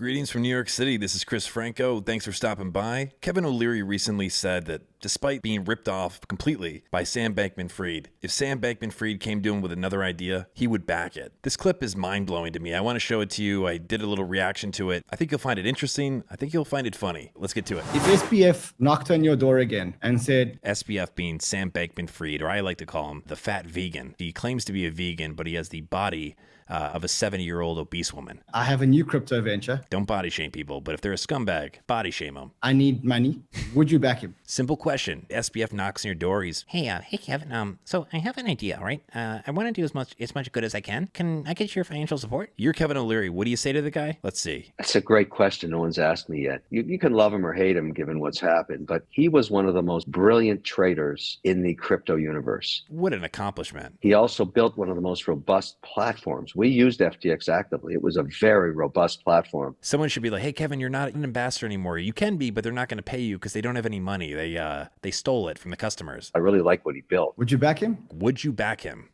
Greetings from New York City. This is Chris Franco. Thanks for stopping by. Kevin O'Leary recently said that despite being ripped off completely by Sam Bankman-Fried, if Sam Bankman-Fried came to him with another idea, he would back it. This clip is mind-blowing to me. I want to show it to you. I did a little reaction to it. I think you'll find it interesting. I think you'll find it funny. Let's get to it. If SBF knocked on your door again and said... SBF being Sam Bankman-Fried, or I like to call him the fat vegan. He claims to be a vegan, but he has the body of a 70-year-old obese woman. I have a new crypto venture. Don't body shame people, but if they're a scumbag, body shame them. I need money. Would you back him? Simple question. SBF knocks on your door. He's, Hey Kevin. So I have an idea, all right? I want to do as much good as I can. Can I get your financial support? You're Kevin O'Leary. What do you say to the guy? Let's see. That's a great question. No one's asked me yet. You can love him or hate him given what's happened, but he was one of the most brilliant traders in the crypto universe. What an accomplishment. He also built one of the most robust platforms. We used FTX actively. It was a very robust platform. Someone should be like, hey, Kevin, you're not an ambassador anymore. You can be, but they're not going to pay you because they don't have any money. They stole it from the customers. I really like what he built. Would you back him? Would you back him?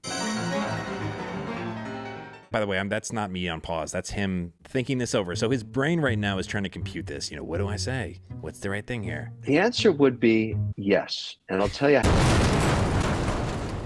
By the way, that's not me on pause. That's him thinking this over. So his brain right now is trying to compute this. What do I say? What's the right thing here? The answer would be yes. And I'll tell you,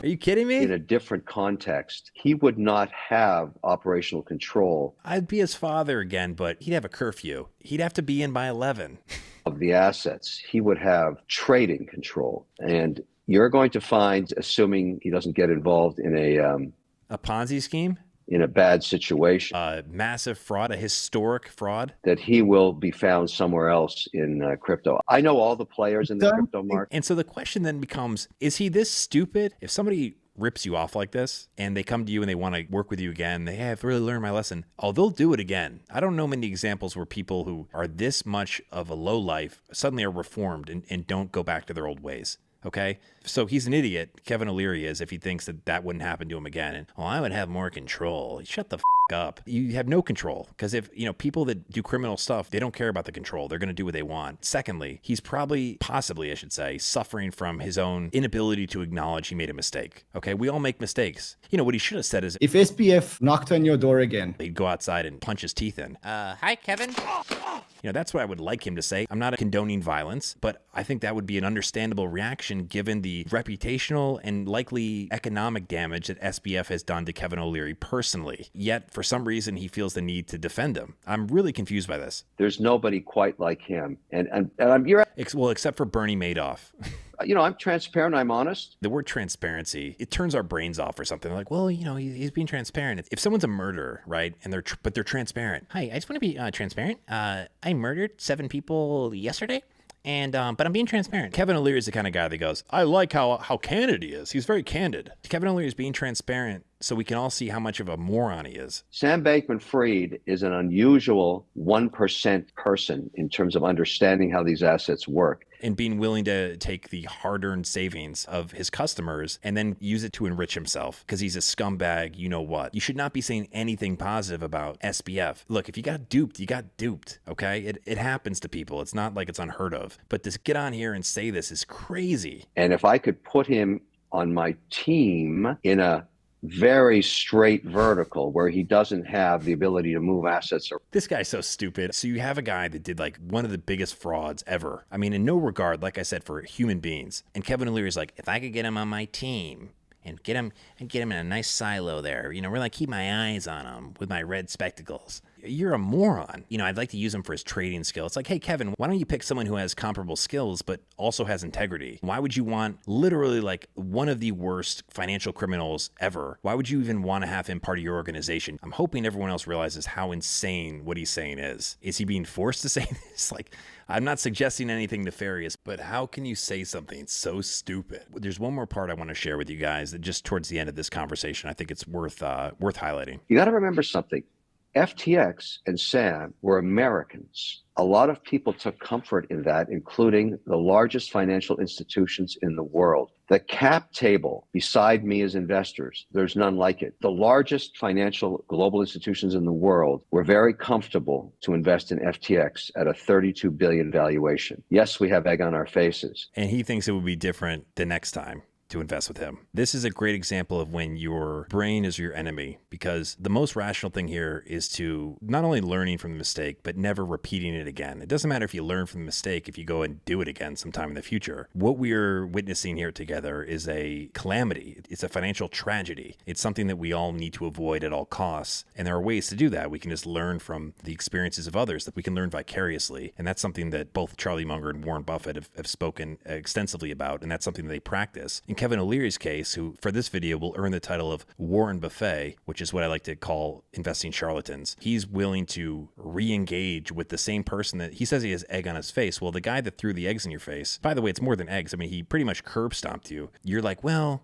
are you kidding me? in a different context, he would not have operational control I'd be his father again, but he'd have a curfew. He'd have to be in by 11. of the assets. He would have trading control. And you're going to find, assuming he doesn't get involved in A Ponzi scheme? in a bad situation, A massive fraud, a historic fraud? that he will be found somewhere else in crypto. I know all the players in the crypto market. And so the question then becomes, is he this stupid? If somebody rips you off like this and they come to you and they want to work with you again, they have really learned my lesson. Oh, they'll do it again. I don't know many examples where people who are this much of a low life suddenly are reformed and don't go back to their old ways. Okay, so he's an idiot, Kevin O'Leary is, if he thinks that wouldn't happen to him again. And, I would have more control. Shut the up. You have no control, because if, people that do criminal stuff, they don't care about the control. They're going to do what they want. Secondly, he's possibly, I should say, suffering from his own inability to acknowledge he made a mistake. Okay, we all make mistakes. What he should have said is, If SBF knocked on your door again... he'd go outside and punch his teeth in. Hi Kevin. That's what I would like him to say. I'm not condoning violence, but I think that would be an understandable reaction given the reputational and likely economic damage that SBF has done to Kevin O'Leary personally. Yet, for some reason, he feels the need to defend him. I'm really confused by this. There's nobody quite like him. And Well, except for Bernie Madoff. I'm transparent. I'm honest. The word transparency, it turns our brains off or something. Like, well, he's being transparent. If someone's a murderer, right, and they're transparent. Hi, I just want to be transparent. I murdered 7 people yesterday. But I'm being transparent. Kevin O'Leary is the kind of guy that goes, I like how candid he is. He's very candid. Kevin O'Leary is being transparent so we can all see how much of a moron he is. Sam Bankman-Fried is an unusual 1% person in terms of understanding how these assets work. And being willing to take the hard-earned savings of his customers and then use it to enrich himself because he's a scumbag, you know what. You should not be saying anything positive about SBF. Look, if you got duped, you got duped, okay? It happens to people. It's not like it's unheard of. But to get on here and say this is crazy. And if I could put him on my team in a very straight vertical where he doesn't have the ability to move assets. This guy's so stupid. So you have a guy that did one of the biggest frauds ever. I mean, in no regard, like I said, for human beings. And Kevin O'Leary's like, if I could get him on my team and get him in a nice silo there, really keep my eyes on him with my red spectacles. You're a moron. I'd like to use him for his trading skill. It's like, hey, Kevin, why don't you pick someone who has comparable skills but also has integrity? Why would you want literally one of the worst financial criminals ever? Why would you even want to have him part of your organization? I'm hoping everyone else realizes how insane what he's saying is. Is he being forced to say this? I'm not suggesting anything nefarious, but how can you say something so stupid? There's one more part I want to share with you guys that just towards the end of this conversation, I think it's worth highlighting. You got to remember something. FTX and Sam were Americans. A lot of people took comfort in that, including the largest financial institutions in the world. The cap table beside me as investors, there's none like it. The largest financial global institutions in the world were very comfortable to invest in FTX at a $32 billion valuation. Yes, we have egg on our faces. And he thinks it would be different the next time. to invest with him. This is a great example of when your brain is your enemy, because the most rational thing here is to not only learning from the mistake, but never repeating it again. It doesn't matter if you learn from the mistake if you go and do it again sometime in the future. What we're witnessing here together is a calamity. It's a financial tragedy. It's something that we all need to avoid at all costs. And there are ways to do that. We can just learn from the experiences of others, that we can learn vicariously. And that's something that both Charlie Munger and Warren Buffett have spoken extensively about. And that's something that they practice. In Kevin O'Leary's case, who for this video will earn the title of Warren Buffet, which is what I like to call investing charlatans, he's willing to re-engage with the same person that he says he has egg on his face. Well, the guy that threw the eggs in your face, by the way, it's more than eggs. I mean, he pretty much curb stomped you. You're like, well,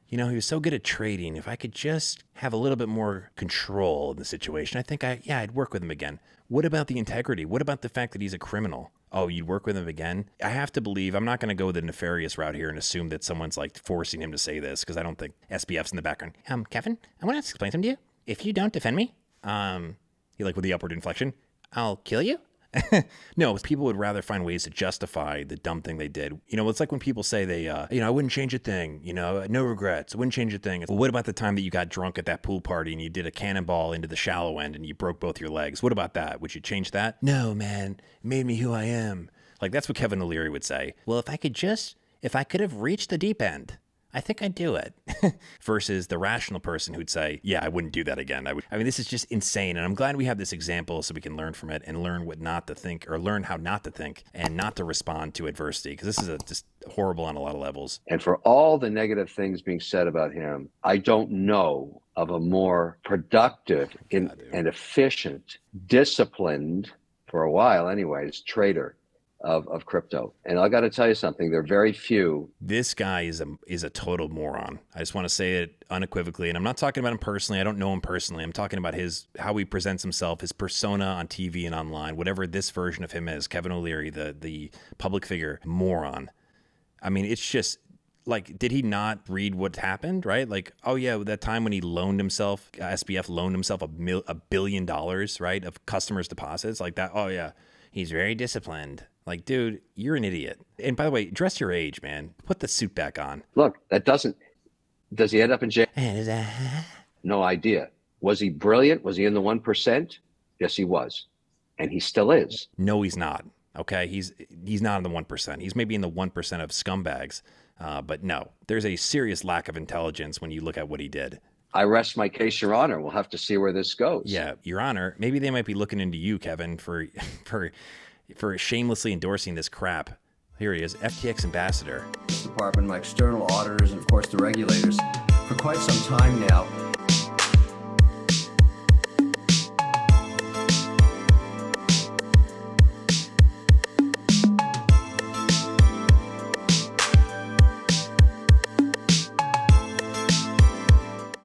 you know, he was so good at trading. If I could just have a little bit more control in the situation, I think I'd work with him again. What about the integrity? What about the fact that he's a criminal? Oh, you'd work with him again? I have to believe, I'm not going to go the nefarious route here and assume that someone's like forcing him to say this, because I don't think SBF's in the background. Kevin, I want to explain something to you. If you don't defend me, You like with the upward inflection? I'll kill you. No, people would rather find ways to justify the dumb thing they did. You know, it's like when people say they, I wouldn't change a thing, no regrets, I wouldn't change a thing. Well, what about the time that you got drunk at that pool party and you did a cannonball into the shallow end and you broke both your legs? What about that? Would you change that? No, man, it made me who I am. Like, that's what Kevin O'Leary would say. Well, if I could have reached the deep end, I think I'd do it. Versus the rational person who'd say, yeah, I wouldn't do that again. I mean, this is just insane. And I'm glad we have this example so we can learn from it and learn what not to think, or learn how not to think and not to respond to adversity. Because this is just horrible on a lot of levels. And for all the negative things being said about him, I don't know of a more productive and efficient, disciplined, for a while anyways, trader of crypto. And I got to tell you something, there are very few. This guy is a total moron. I just want to say it unequivocally. And I'm not talking about him personally. I don't know him personally. I'm talking about how he presents himself, his persona on TV and online, whatever this version of him is. Kevin O'Leary, the public figure, moron. I mean, it's just like, did he not read what happened, right? Like, oh yeah, that time when he loaned himself, SBF loaned himself $1 billion, right, of customers' deposits, like that. Oh yeah, he's very disciplined. Like, dude, you're an idiot. And by the way, dress your age, man. Put the suit back on. Look, does he end up in jail? No idea. Was he brilliant? Was he in the 1%? Yes, he was. And he still is. No, he's not. Okay. He's not in the 1%. He's maybe in the 1% of scumbags. But no, there's a serious lack of intelligence when you look at what he did. I rest my case, Your Honor. We'll have to see where this goes. Yeah, Your Honor, maybe they might be looking into you, Kevin, for shamelessly endorsing this crap. Here he is, FTX ambassador. Department, my external auditors, and of course the regulators, for quite some time now,